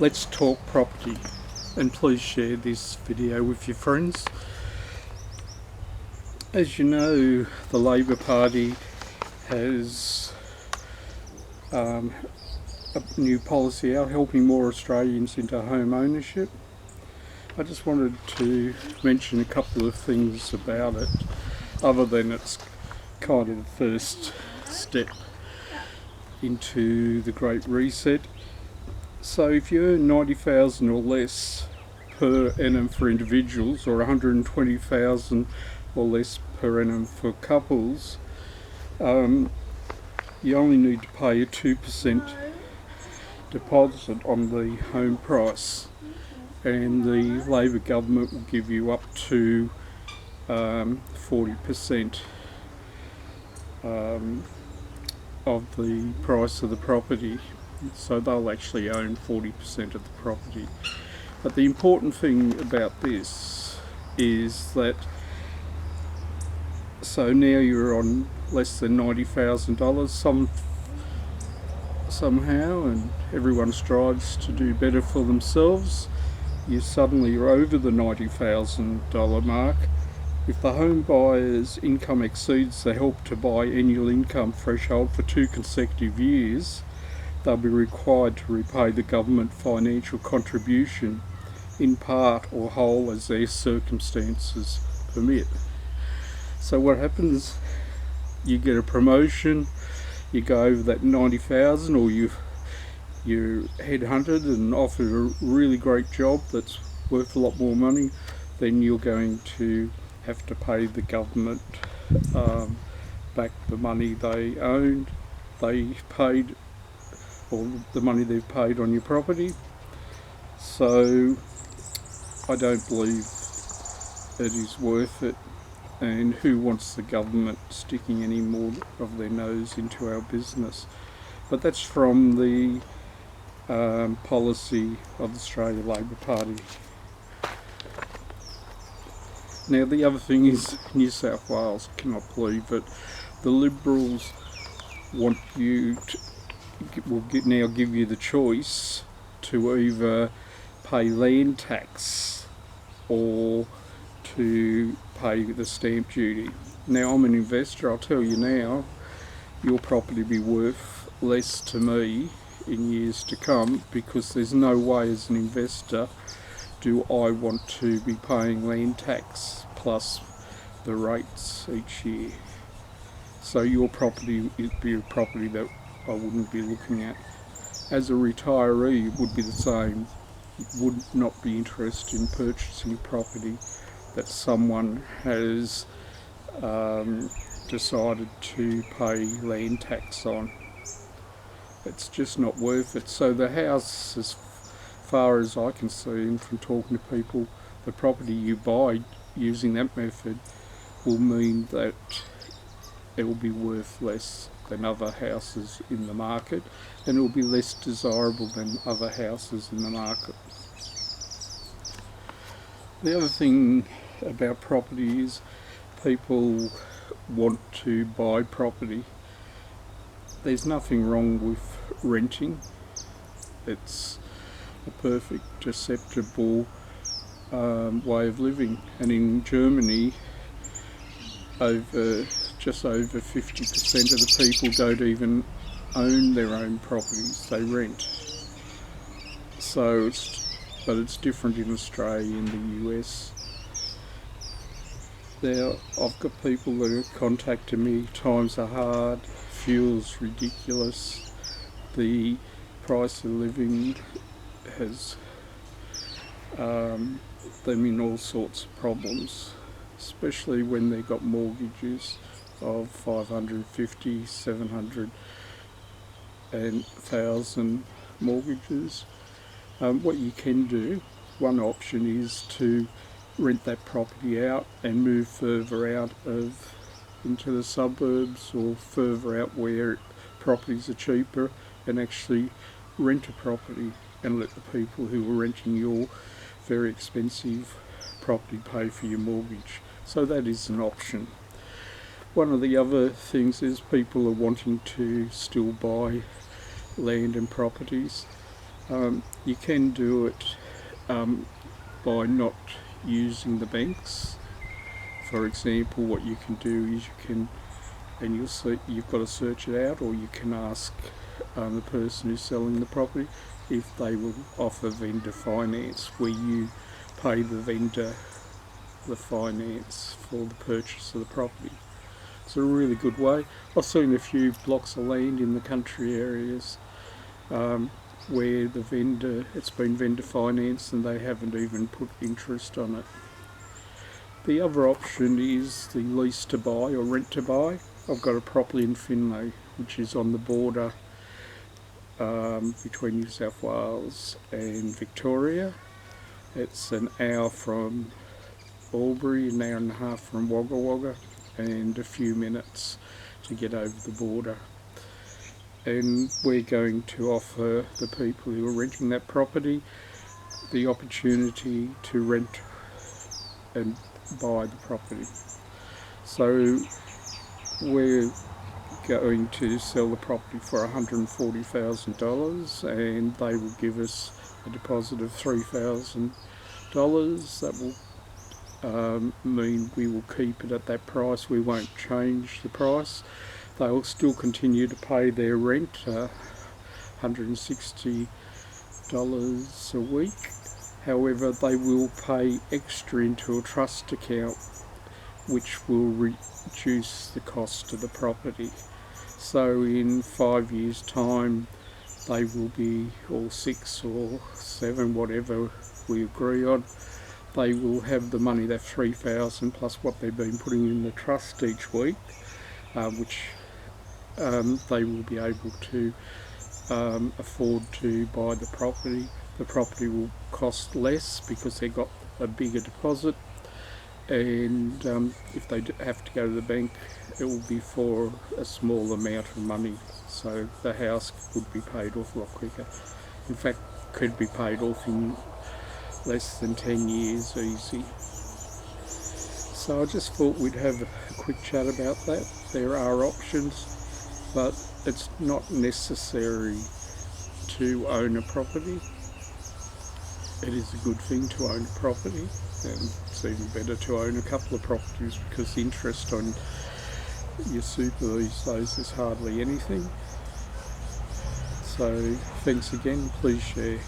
Let's talk property, and please share this video with your friends. As you know, the Labor Party has a new policy out helping more Australians into home ownership. I just wanted to mention a couple of things about it, other than it's kind of the first step into the Great Reset. So if you earn $90,000 or less per annum for individuals, or $120,000 or less per annum for couples, you only need to pay a 2% deposit on the home price, and the Labor government will give you up to 40% of the price of the property. So they'll actually own 40% of the property. But the important thing about this is that, so now you're on less than $90,000 somehow, and everyone strives to do better for themselves. You suddenly are over the $90,000 mark. If the home buyer's income exceeds the Help to Buy annual income threshold for 2 consecutive years, they'll be required to repay the government financial contribution in part or whole as their circumstances permit. So what happens, you get a promotion, you go over that 90,000, or you're headhunted and offered a really great job that's worth a lot more money, then you're going to have to pay the government back the money they paid, or the money they've paid on your property. So I don't believe it is worth it, and who wants the government sticking any more of their nose into our business? But that's from the policy of the Australian Labor Party. Now the other thing is, New South Wales, I cannot believe it, the Liberals want you to now give you the choice to either pay land tax or to pay the stamp duty. Now I'm an investor, I'll tell you now, your property will be worth less to me in years to come, because there's no way as an investor do I want to be paying land tax plus the rates each year. So your property would be a property that I wouldn't be looking at. As a retiree, it would be the same. Would not be interested in purchasing property that someone has decided to pay land tax on. It's just not worth it. So the house, as far as I can see, and from talking to people, the property you buy using that method will mean that it will be worth less than other houses in the market, and it will be less desirable than other houses in the market. The other thing about property is people want to buy property. There's nothing wrong with renting. It's a perfect, acceptable way of living. And in Germany, just over 50% of the people don't even own their own properties, they rent. So but it's different in Australia and the US. Now, I've got people that are contacting me, times are hard, fuel's ridiculous, the price of living has them in all sorts of problems, especially when they've got mortgages of 550, 700 and 1,000 mortgages. What you can do, one option is to rent that property out and move further out into the suburbs, or further out where properties are cheaper, and actually rent a property and let the people who are renting your very expensive property pay for your mortgage. So that is an option. One of the other things is people are wanting to still buy land and properties. You can do it by not using the banks. For example, what you can do is and you'll see, you've got to search it out, or you can ask the person who's selling the property if they will offer vendor finance, where you pay the vendor the finance for the purchase of the property. It's a really good way. I've seen a few blocks of land in the country areas where it's been vendor finance and they haven't even put interest on it. The other option is the lease to buy or rent to buy. I've got a property in Finlay, which is on the border between New South Wales and Victoria. It's an hour from Albury, an hour and a half from Wagga Wagga, and a few minutes to get over the border. And we're going to offer the people who are renting that property the opportunity to rent and buy the property. So we're going to sell the property for $140,000 and they will give us a deposit of $3,000. That will mean we will keep it at that price. We won't change the price. They will still continue to pay their rent, $160 a week. However, they will pay extra into a trust account, which will reduce the cost of the property. So in 5 years' time, they will be, or 6 or 7, whatever we agree on, they will have the money, that $3,000 plus what they've been putting in the trust each week, which they will be able to afford to buy the property. The property will cost less because they got a bigger deposit, and if they have to go to the bank, it will be for a small amount of money, so the house would be paid off a lot quicker. In fact, could be paid off in less than 10 years easy. So I just thought we'd have a quick chat about that. There are options, but it's not necessary to own a property. It is a good thing to own a property, and it's even better to own a couple of properties because the interest on your super these days is hardly anything. So thanks again, please share.